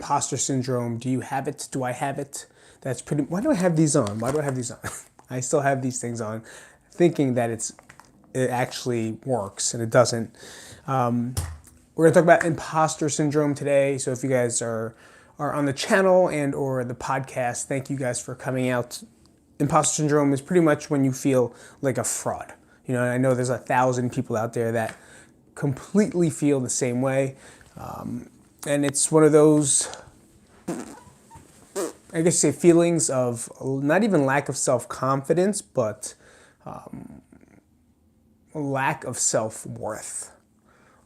Imposter syndrome. Do you have it? Do I have it? That's pretty. Why do I have these on? Why do I have these on? I still have these things on, thinking that it actually works, and it doesn't. We're gonna talk about imposter syndrome today. So if you guys are on the channel and or the podcast, thank you guys for coming out. Imposter syndrome is pretty much when you feel like a fraud. You know, I know there's 1,000 people out there that completely feel the same way. And it's one of those, I guess you say, feelings of not even lack of self-confidence, but lack of self-worth,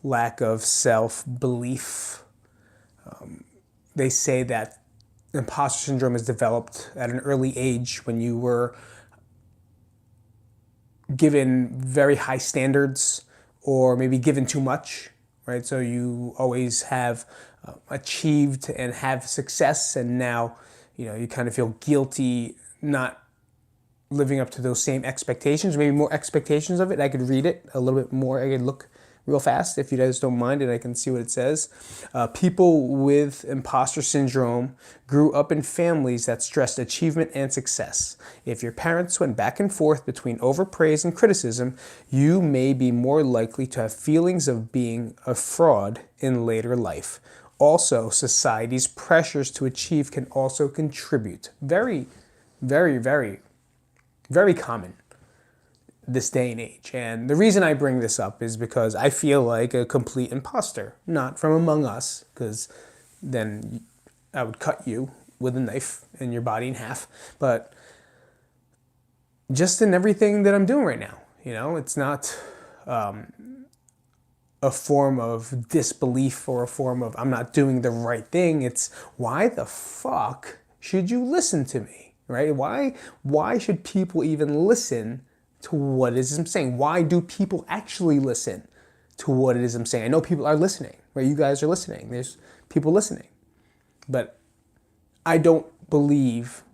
lack of self-belief. They say that imposter syndrome is developed at an early age when you were given very high standards or maybe given too much, right? So you always have achieved and have success, and now you kind of feel guilty not living up to those same expectations, maybe more expectations of it. I could read it a little bit more. I could look real fast if you guys don't mind, and I can see what it says. People with imposter syndrome grew up in families that stressed achievement and success. If your parents went back and forth between overpraise and criticism, you may be more likely to have feelings of being a fraud in later life. Also, society's pressures to achieve can also contribute. Very, very, very, very common this day and age. And the reason I bring this up is because I feel like a complete imposter, not from among us, because then I would cut you with a knife and your body in half, but just in everything that I'm doing right now. It's not a form of disbelief or a form of I'm not doing the right thing. It's why the fuck should you listen to me, right? Why should people even listen to what it is I'm saying? Why do people actually listen to what it is I'm saying? I know people are listening, right? You guys are listening. There's people listening. But I don't believe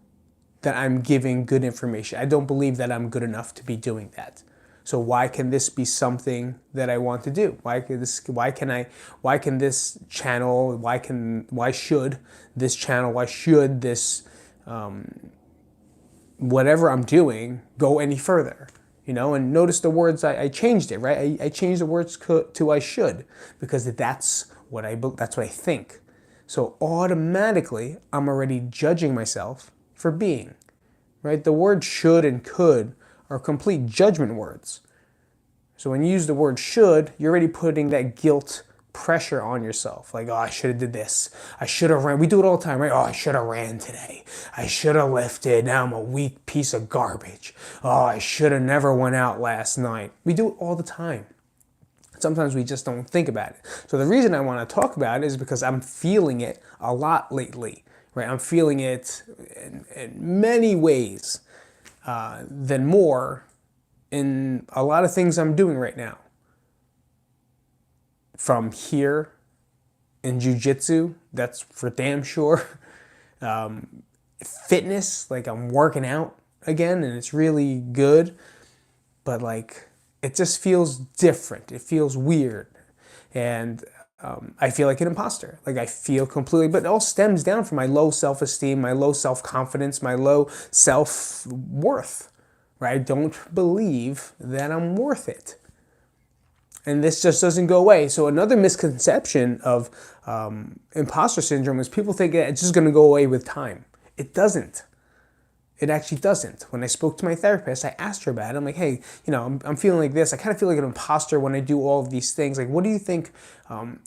that I'm giving good information. I don't believe that I'm good enough to be doing that. So why can this be something that I want to do? Why should this channel, whatever I'm doing go any further? And notice the words, I changed it, right? I changed the words to I should, because that's what I think. So automatically, I'm already judging myself for being, right? The word should and could are complete judgment words. So when you use the word should, you're already putting that guilt pressure on yourself. Like, oh, I should have did this. I should have ran. We do it all the time, right? Oh, I should have ran today. I should have lifted. Now I'm a weak piece of garbage. Oh, I should have never went out last night. We do it all the time. Sometimes we just don't think about it. So the reason I want to talk about it is because I'm feeling it a lot lately, right? I'm feeling it in many ways than more in a lot of things I'm doing right now. From here in jiu-jitsu, that's for damn sure. Fitness, like I'm working out again and it's really good, but like it just feels different. It feels weird. And I feel like an imposter. Like I feel completely, but it all stems down from my low self-esteem, my low self-confidence, my low self-worth, right? I don't believe that I'm worth it. And this just doesn't go away. So another misconception of imposter syndrome is people think that it's just going to go away with time. It doesn't. It actually doesn't. When I spoke to my therapist, I asked her about it. I'm like, hey, I'm feeling like this. I kind of feel like an imposter when I do all of these things. Like, what do you think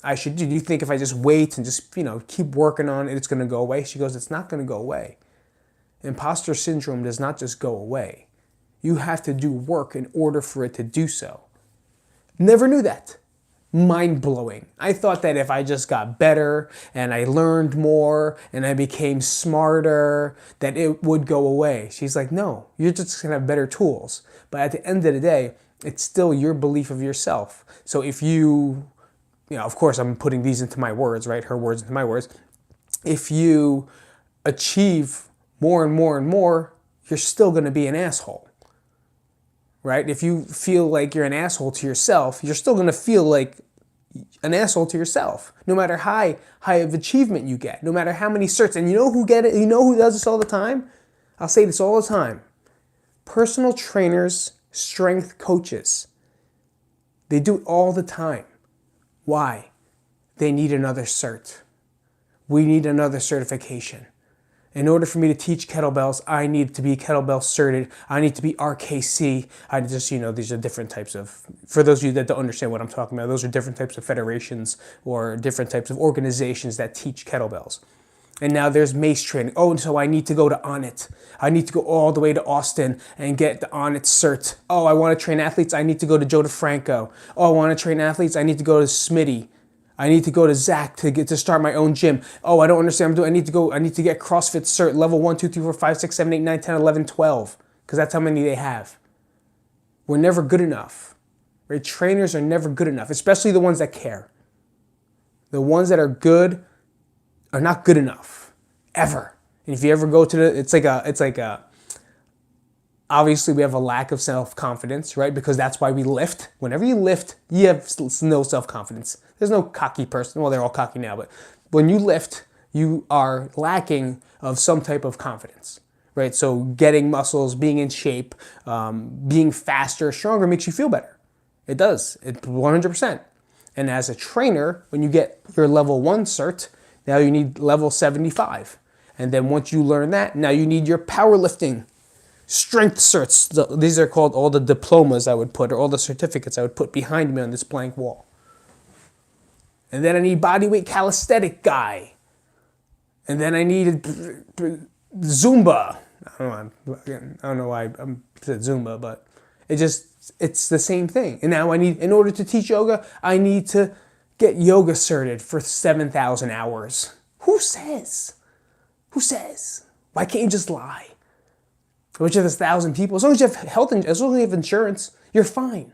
I should do? Do you think if I just wait and just, keep working on it, it's going to go away? She goes, it's not going to go away. Imposter syndrome does not just go away. You have to do work in order for it to do so. Never knew that. Mind-blowing. I thought that if I just got better and I learned more and I became smarter, that it would go away. She's like, no, you're just gonna have better tools. But at the end of the day, it's still your belief of yourself. So if of course I'm putting these into my words, right? Her words into my words. If you achieve more and more and more, you're still gonna be an asshole. Right? If you feel like you're an asshole to yourself, you're still going to feel like an asshole to yourself. No matter how high of achievement you get, no matter how many certs. And you know who get it? You know who does this all the time? I'll say this all the time. Personal trainers, strength coaches. They do it all the time. Why? They need another cert. We need another certification. In order for me to teach kettlebells, I need to be kettlebell certed. I need to be RKC. I just, these are different types of, for those of you that don't understand what I'm talking about, those are different types of federations or different types of organizations that teach kettlebells. And now there's mace training. Oh, and so I need to go to Onnit. I need to go all the way to Austin and get the Onnit cert. Oh, I want to train athletes. I need to go to Joe DeFranco. Oh, I want to train athletes. I need to go to Smitty. I need to go to Zach to start my own gym. Oh, I don't understand what I'm doing. I need to get CrossFit cert level 1, 2, 3, 4, 5, 6, 7, 8, 9, 10, 11, 12. Because that's how many they have. We're never good enough. Right? Trainers are never good enough, especially the ones that care. The ones that are good are not good enough. Ever. And if you ever go to obviously we have a lack of self-confidence, right? Because that's why we lift. Whenever you lift, you have no self-confidence. There's no cocky person. Well, they're all cocky now, but when you lift, you are lacking of some type of confidence, right? So getting muscles, being in shape, being faster, stronger makes you feel better. It does. 100%. And as a trainer, when you get your level 1 cert, now you need level 75. And then once you learn that, now you need your powerlifting strength certs. These are called all the diplomas I would put, or all the certificates I would put behind me on this blank wall. And then I need bodyweight calisthenic guy. And then I need Zumba. I don't know why I said Zumba, but it's the same thing. And now in order to teach yoga, I need to get yoga certed for 7,000 hours. Who says? Who says? Why can't you just lie? Which of 1,000 people, as long as you have as long as you have insurance, you're fine.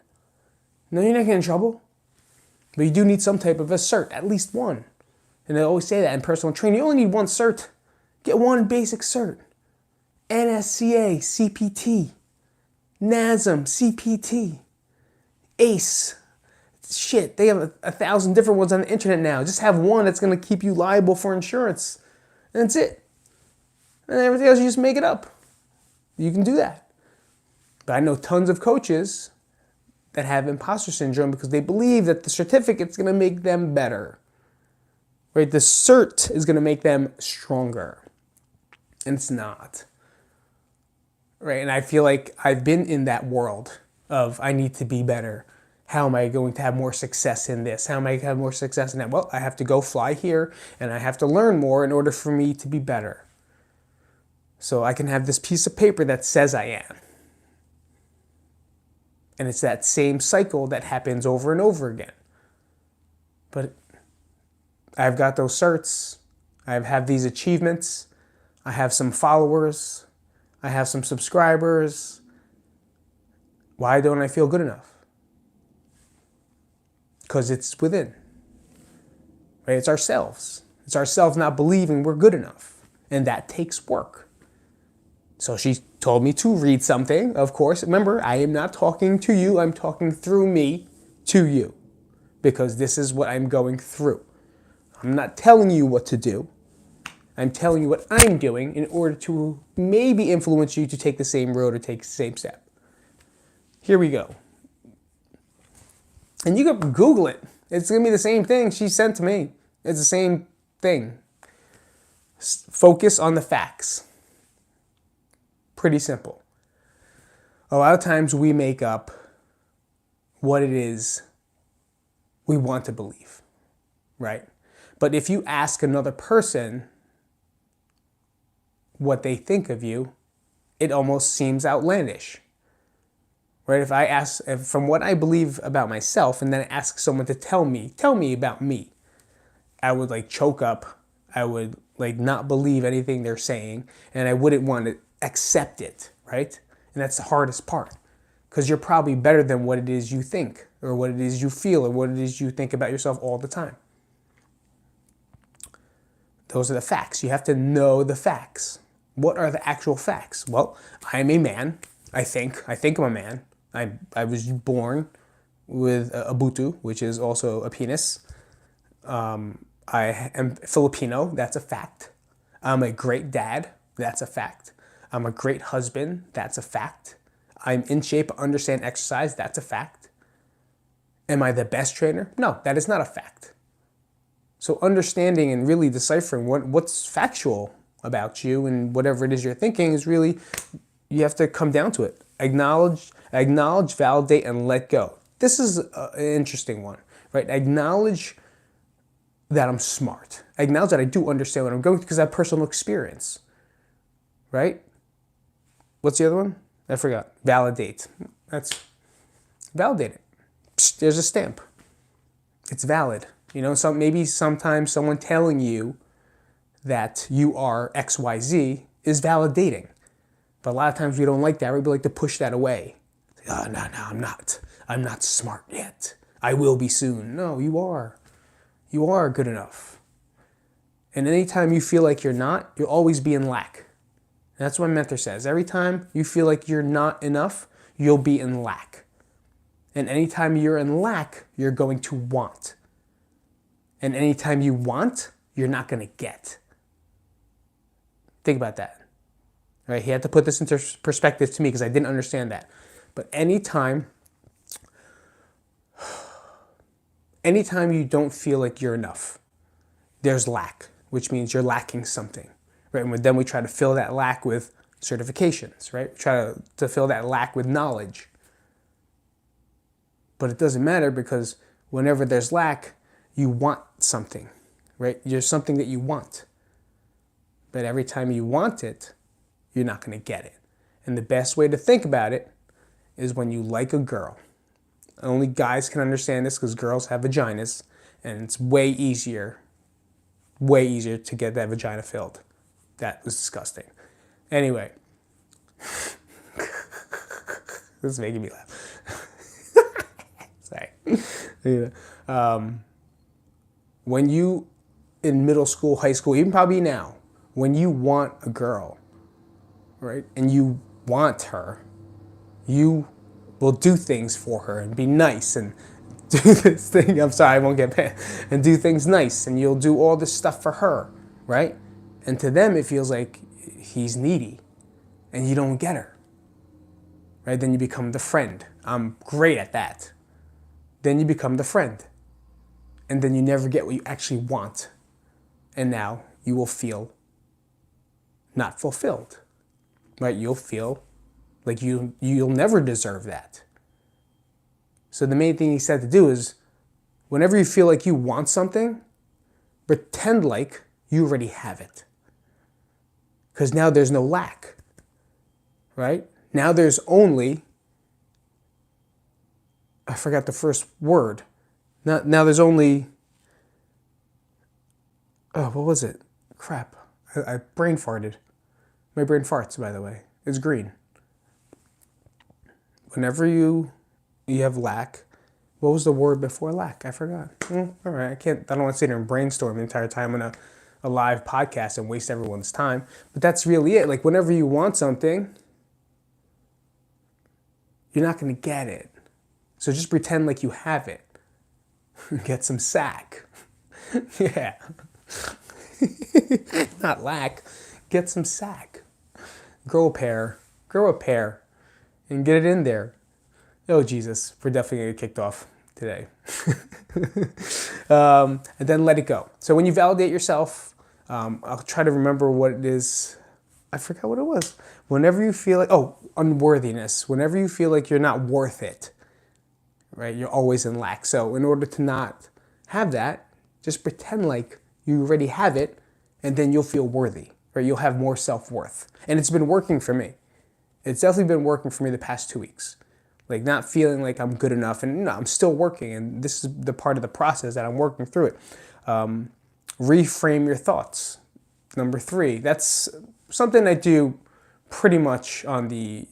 No, you're not getting in trouble. But you do need some type of a cert, at least one. And they always say that in personal training, you only need one cert. Get one basic cert. NSCA, CPT, NASM, CPT, ACE. Shit, they have 1,000 different ones on the internet now. Just have one that's going to keep you liable for insurance. And that's it. And everything else, you just make it up. You can do that. But I know tons of coaches that have imposter syndrome because they believe that the certificate's going to make them better. Right? The cert is going to make them stronger. And it's not. Right? And I feel like I've been in that world of I need to be better. How am I going to have more success in this? How am I going to have more success in that? Well, I have to go fly here and I have to learn more in order for me to be better. So I can have this piece of paper that says I am. And it's that same cycle that happens over and over again. But I've got those certs. I have these achievements. I have some followers. I have some subscribers. Why don't I feel good enough? Because it's within. Right? It's ourselves. It's ourselves not believing we're good enough. And that takes work. So she told me to read something, of course. Remember, I am not talking to you. I'm talking through me to you. Because this is what I'm going through. I'm not telling you what to do. I'm telling you what I'm doing in order to maybe influence you to take the same road or take the same step. Here we go. And you can Google it. It's going to be the same thing she sent to me. It's the same thing. Focus on the facts. Pretty simple. A lot of times we make up what it is we want to believe, right? But if you ask another person what they think of you, it almost seems outlandish. Right? If I ask from what I believe about myself and then ask someone to tell me about me, I would choke up. I would not believe anything they're saying, and I wouldn't want to accept it, right? And that's the hardest part, because you're probably better than what it is you think, or what it is you feel, or what it is you think about yourself all the time. Those are the facts. You have to know the facts. What are the actual facts? Well, I am a man. I think I'm a man. I was born with Ubuntu, which is also a penis. I am Filipino, that's a fact. I'm a great dad, that's a fact. I'm a great husband, that's a fact. I'm in shape, understand exercise, that's a fact. Am I the best trainer? No, that is not a fact. So understanding and really deciphering what's factual about you and whatever it is you're thinking is really, you have to come down to it. Acknowledge, validate, and let go. This is an interesting one, right? Acknowledge that I'm smart. Acknowledge that I do understand what I'm going through because I have personal experience, right? What's the other one? I forgot. Validate. That's validate it. Psst, there's a stamp. It's valid. You know, maybe sometimes someone telling you that you are XYZ is validating. But a lot of times we don't like that. We like to push that away. Oh, no, I'm not. I'm not smart yet. I will be soon. No, you are. You are good enough. And anytime you feel like you're not, you'll always be in lack. That's what my mentor says. Every time you feel like you're not enough, you'll be in lack. And anytime you're in lack, you're going to want. And anytime you want, you're not going to get. Think about that. Right? He had to put this into perspective to me because I didn't understand that. But anytime you don't feel like you're enough, there's lack, which means you're lacking something. Right? And then we try to fill that lack with certifications, right? We try to fill that lack with knowledge. But it doesn't matter because whenever there's lack, you want something, right? There's something that you want. But every time you want it, you're not going to get it. And the best way to think about it is when you like a girl. Only guys can understand this because girls have vaginas, and it's way easier to get that vagina filled. That was disgusting. Anyway, this is making me laugh. Sorry. Yeah. When you, in middle school, high school, even probably now, when you want a girl, right, and you want her, you will do things for her and be nice and do this thing. I'm sorry, I won't get paid. And do things nice, and you'll do all this stuff for her, right? And to them, it feels like he's needy, and you don't get her, right? Then you become the friend. I'm great at that. Then you become the friend, and then you never get what you actually want, and now you will feel not fulfilled, right? You'll feel like you'll never deserve that. So the main thing he said to do is, whenever you feel like you want something, pretend like you already have it. Because now there's no lack, right? Now there's only, I forgot the first word. Now there's only, what was it? Crap. I brain farted. My brain farts, by the way. It's green. Whenever you have lack, what was the word before lack? I forgot. All right, I don't want to sit here and brainstorm the entire time on a live podcast and waste everyone's time. But that's really it. Like, whenever you want something, you're not going to get it. So just pretend like you have it. Get some sack. Yeah. Not lack. Get some sack. Grow a pair, and get it in there. Oh, Jesus, we're definitely going to get kicked off today. And then let it go. So when you validate yourself, I'll try to remember what it is. I forgot what it was. Whenever you feel like, unworthiness. Whenever you feel like you're not worth it, right? You're always in lack. So in order to not have that, just pretend like you already have it, and then you'll feel worthy, right? You'll have more self-worth. And it's been working for me. It's definitely been working for me the past 2 weeks. Like, not feeling like I'm good enough, and I'm still working, and this is the part of the process that I'm working through it. Reframe your thoughts. Number 3, that's something I do pretty much on the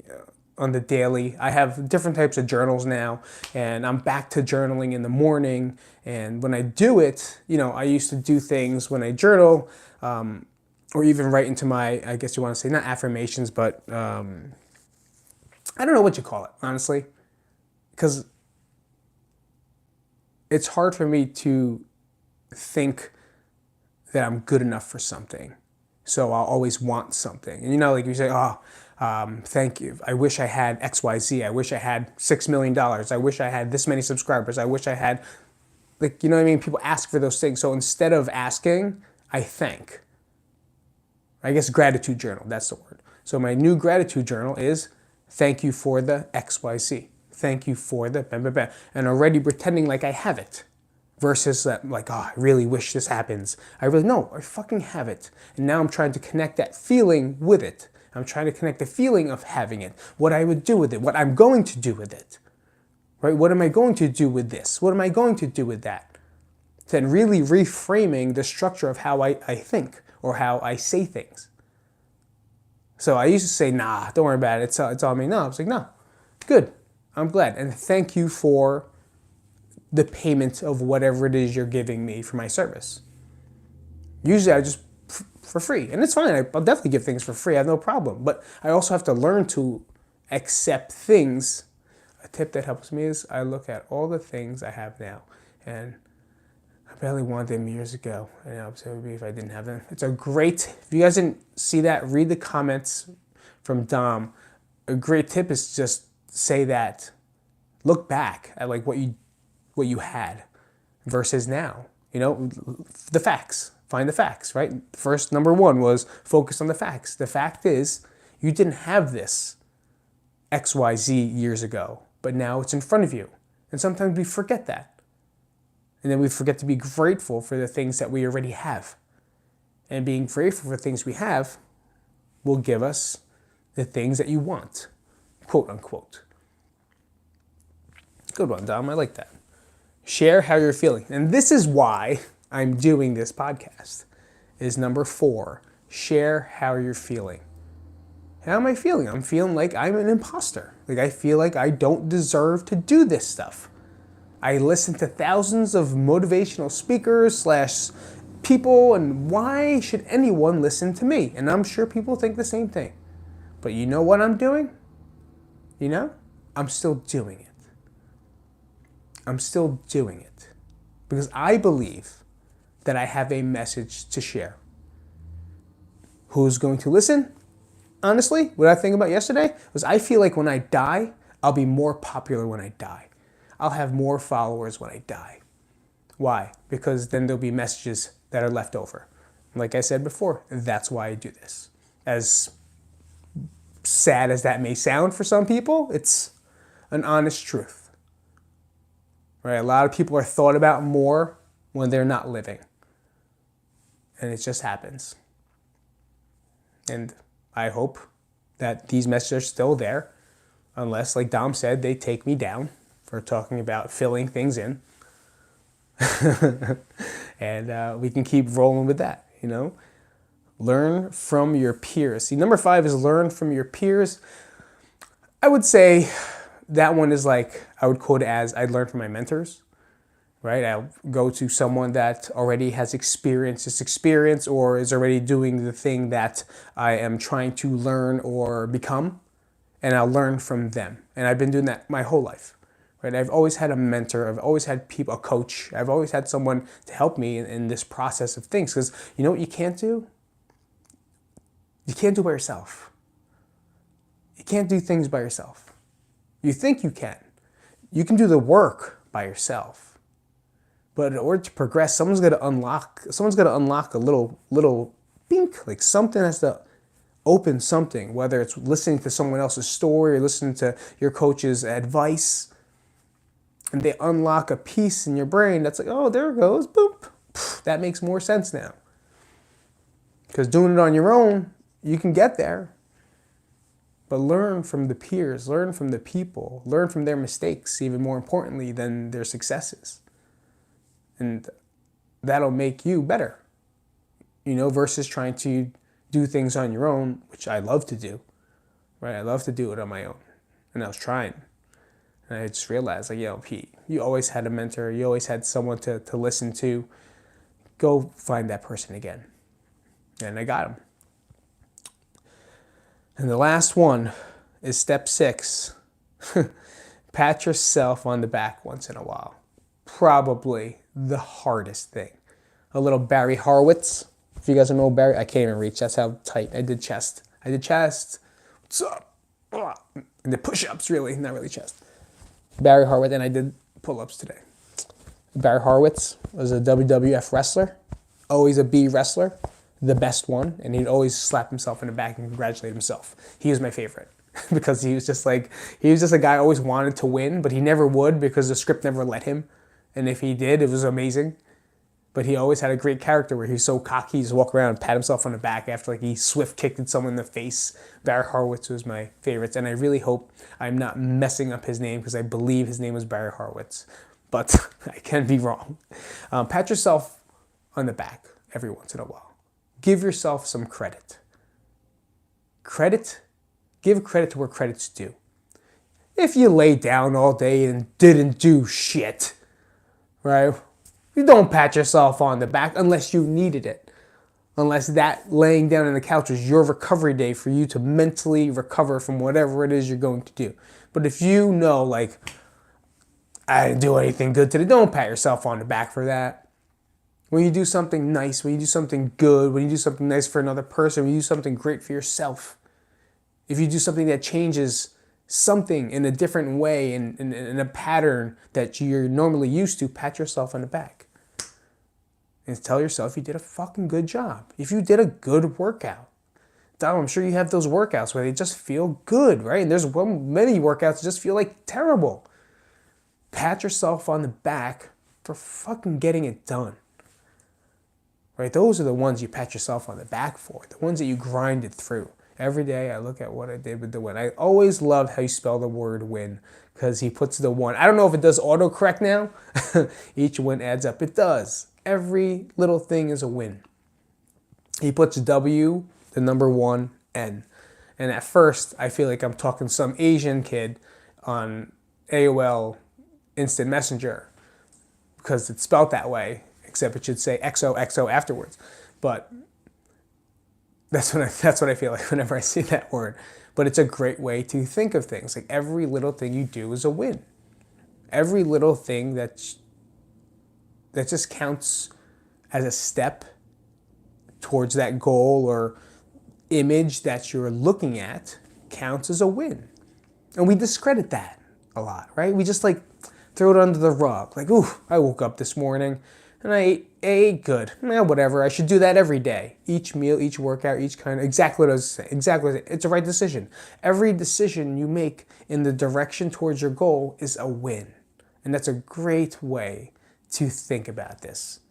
daily. I have different types of journals now, and I'm back to journaling in the morning. And when I do it, I used to do things when I journal, or even write into my, I guess you want to say, not affirmations, but I don't know what you call it, honestly, because it's hard for me to think that I'm good enough for something. So I'll always want something. And like you say, thank you. I wish I had XYZ. I wish I had $6 million. I wish I had this many subscribers. I wish I had, what I mean? People ask for those things. So instead of asking, I thank. I guess gratitude journal, that's the word. So my new gratitude journal is thank you for the XYZ. Thank you for the bam, bam, bam. And already pretending like I have it. Versus that, I really wish this happens. I fucking have it. And now I'm trying to connect that feeling with it. I'm trying to connect the feeling of having it, what I would do with it, what I'm going to do with it. Right? What am I going to do with this? What am I going to do with that? Then really reframing the structure of how I think or how I say things. So I used to say, nah, don't worry about it. It's all me. No, I was like, no, good. I'm glad. And thank you for the payment of whatever it is you're giving me for my service. Usually I just for free. And it's fine. I'll definitely give things for free. I have no problem. But I also have to learn to accept things. A tip that helps me is I look at all the things I have now. And I barely wanted them years ago. And I'm so happy if I didn't have them. It's a great, if you guys didn't see that, read the comments from Dom. A great tip is just say that. Look back at what you had versus now. The facts. Find the facts, right? First, number one was focus on the facts. The fact is, you didn't have this XYZ years ago, but now it's in front of you. And sometimes we forget that. And then we forget to be grateful for the things that we already have. And being grateful for things we have will give us the things that you want, quote unquote. Good one, Dom. I like that. Share how you're feeling. And this is why I'm doing this podcast, is number 4. Share how you're feeling. How am I feeling? I'm feeling like I'm an imposter. I feel like I don't deserve to do this stuff. I listen to thousands of motivational speakers / people, and why should anyone listen to me? And I'm sure people think the same thing. But you know what I'm doing? I'm still doing it. I'm still doing it because I believe that I have a message to share. Who's going to listen? Honestly, what I think about yesterday was I feel like when I die, I'll be more popular when I die. I'll have more followers when I die. Why? Because then there'll be messages that are left over. Like I said before, that's why I do this. As sad as that may sound for some people, it's an honest truth. Right? A lot of people are thought about more when they're not living. And it just happens. And I hope that these messages are still there, unless, like Dom said, they take me down for talking about filling things in. And we can keep rolling with that, Learn from your peers. See, number 5 is learn from your peers. I would say that one is I would quote it as I learned from my mentors, right? I'll go to someone that already has experienced this experience or is already doing the thing that I am trying to learn or become, and I'll learn from them. And I've been doing that my whole life, right? I've always had a mentor. I've always had people, a coach. I've always had someone to help me in this process of things. Because you know what you can't do? You can't do it by yourself. You can't do things by yourself. You think you can. You can do the work by yourself. But in order to progress, someone's got to unlock a little bink, something has to open something, whether it's listening to someone else's story or listening to your coach's advice. And they unlock a piece in your brain that's oh, there it goes, boop. That makes more sense now. Because doing it on your own, you can get there. But learn from the peers, learn from the people, learn from their mistakes, even more importantly than their successes. And that'll make you better, versus trying to do things on your own, which I love to do, right? I love to do it on my own. And I was trying. And I just realized, Pete, you always had a mentor. You always had someone to listen to. Go find that person again. And I got him. And the last one is step 6. Pat yourself on the back once in a while. probably the hardest thing. A little Barry Horowitz. If you guys don't know Barry, I can't even reach. That's how tight I did chest. What's up? And the push-ups, really, not really chest. Barry Horowitz, and I did pull-ups today. Barry Horowitz was a WWF wrestler, always a B wrestler, the best one, and he'd always slap himself in the back and congratulate himself. He was my favorite because he was just a guy who always wanted to win, but he never would because the script never let him. And if he did, it was amazing. But he always had a great character where he was so cocky, he just walk around and pat himself on the back after he swift kicked someone in the face. Barry Horowitz was my favorites, and I really hope I'm not messing up his name because I believe his name was Barry Horowitz. But I can be wrong. Pat yourself on the back every once in a while. Give yourself some credit. Give credit to where credit's due. If you lay down all day and didn't do shit, right? You don't pat yourself on the back unless you needed it. Unless that laying down on the couch was your recovery day for you to mentally recover from whatever it is you're going to do. But if you know, I didn't do anything good today, don't pat yourself on the back for that. When you do something nice, when you do something good, when you do something nice for another person, when you do something great for yourself, if you do something that changes something in a different way, in a pattern that you're normally used to, pat yourself on the back. And tell yourself you did a fucking good job. If you did a good workout. I'm sure you have those workouts where they just feel good, right? And there's many workouts that just feel like terrible. Pat yourself on the back for fucking getting it done. Right? Those are the ones you pat yourself on the back for. The ones that you grinded through. Every day I look at what I did with the win. I always love how you spell the word win because he puts the one. I don't know if it does autocorrect now. Each win adds up. It does. Every little thing is a win. He puts W, the number 1, N. And at first, I feel like I'm talking to some Asian kid on AOL Instant Messenger because it's spelled that way, except it should say XOXO afterwards. But that's what I feel like whenever I see that word. But it's a great way to think of things. Like every little thing you do is a win. Every little thing that just counts as a step towards that goal or image that you're looking at counts as a win. And we discredit that a lot, right? We just throw it under the rug. Ooh, I woke up this morning and I ate good. Whatever, I should do that every day. Each meal, each workout, each kind of, exactly what I was saying. Exactly, it's the right decision. Every decision you make in the direction towards your goal is a win. And that's a great way to think about this.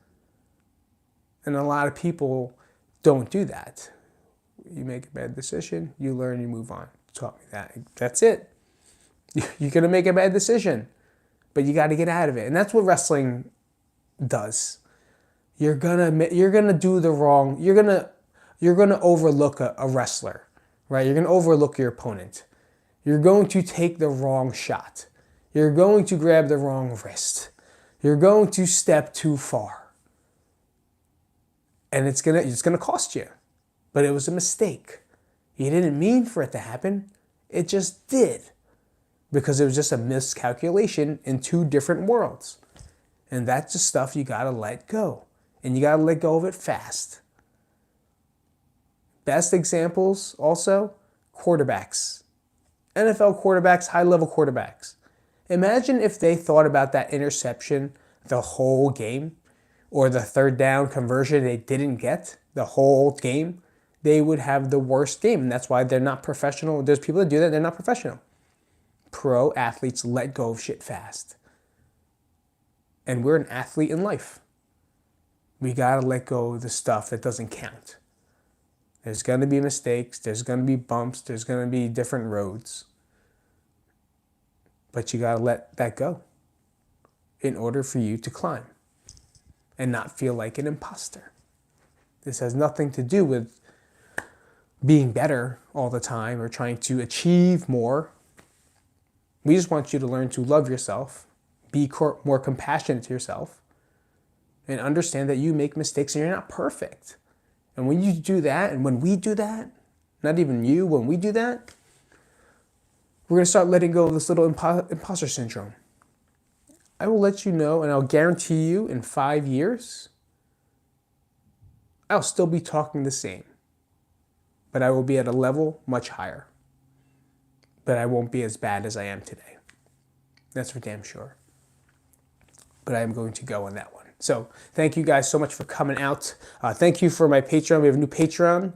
And a lot of people don't do that. You make a bad decision, you learn, you move on. Taught me that. That's it. You're going to make a bad decision, but you got to get out of it. And that's what wrestling does. You're going to do the wrong, you're going to overlook a wrestler, right? You're going to overlook your opponent. You're going to take the wrong shot. You're going to grab the wrong wrist. You're going to step too far. And it's gonna cost you. But it was a mistake. You didn't mean for it to happen. It just did. Because it was just a miscalculation in two different worlds. And that's the stuff you gotta let go. And you gotta let go of it fast. Best examples also, quarterbacks. NFL quarterbacks, high-level quarterbacks. Imagine if they thought about that interception the whole game, or the third down conversion they didn't get the whole game. They would have the worst game, and that's why they're not professional. There's people that do that, they're not professional. Pro athletes let go of shit fast. And we're an athlete in life. We gotta let go of the stuff that doesn't count. There's gonna be mistakes, there's gonna be bumps, there's gonna be different roads. But you gotta let that go in order for you to climb and not feel like an imposter. This has nothing to do with being better all the time or trying to achieve more. We just want you to learn to love yourself, be more compassionate to yourself, and understand that you make mistakes and you're not perfect. And when you do that, and when we do that, not even you, when we do that, we're going to start letting go of this little imposter syndrome. I will let you know, and I'll guarantee you in 5 years, I'll still be talking the same, but I will be at a level much higher. But I won't be as bad as I am today. That's for damn sure. But I am going to go on that one. So thank you guys so much for coming out. Thank you for my Patreon. We have a new Patreon.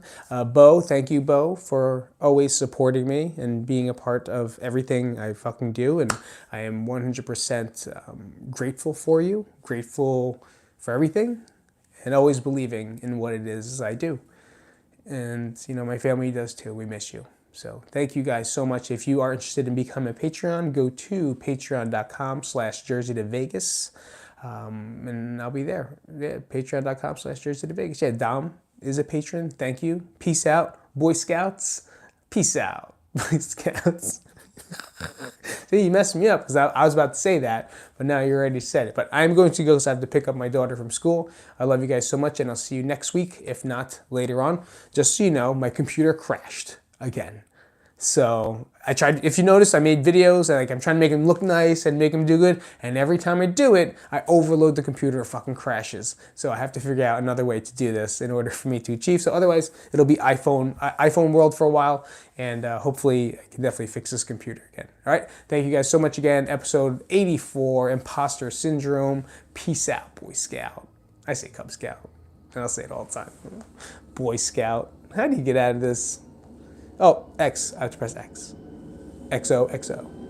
Bo, thank you, Bo, for always supporting me and being a part of everything I fucking do. And I am 100% grateful for you, grateful for everything, and always believing in what it is I do. And, you know, my family does too. We miss you. So thank you guys so much. If you are interested in becoming a Patreon, go to patreon.com/Jersey to Vegas. And I'll be there. Yeah, patreon.com/Jersey to Vegas. Yeah, Dom is a patron. Thank you. Peace out, Boy Scouts. Peace out, Boy Scouts. See, you messed me up because I was about to say that, but now you already said it. But I'm going to go because I have to pick up my daughter from school. I love you guys so much, and I'll see you next week, if not later on. Just so you know, my computer crashed again. So I tried, if you notice, I made videos and like I'm trying to make them look nice and make them do good. And every time I do it, I overload the computer, it fucking crashes. So I have to figure out another way to do this in order for me to achieve. So otherwise, it'll be iPhone world for a while. And hopefully I can definitely fix this computer again. All right. Thank you guys so much again. Episode 84, Imposter Syndrome. Peace out, Boy Scout. I say Cub Scout. And I'll say it all the time. Boy Scout. How do you get out of this? Oh, X. I have to press X. XOXO.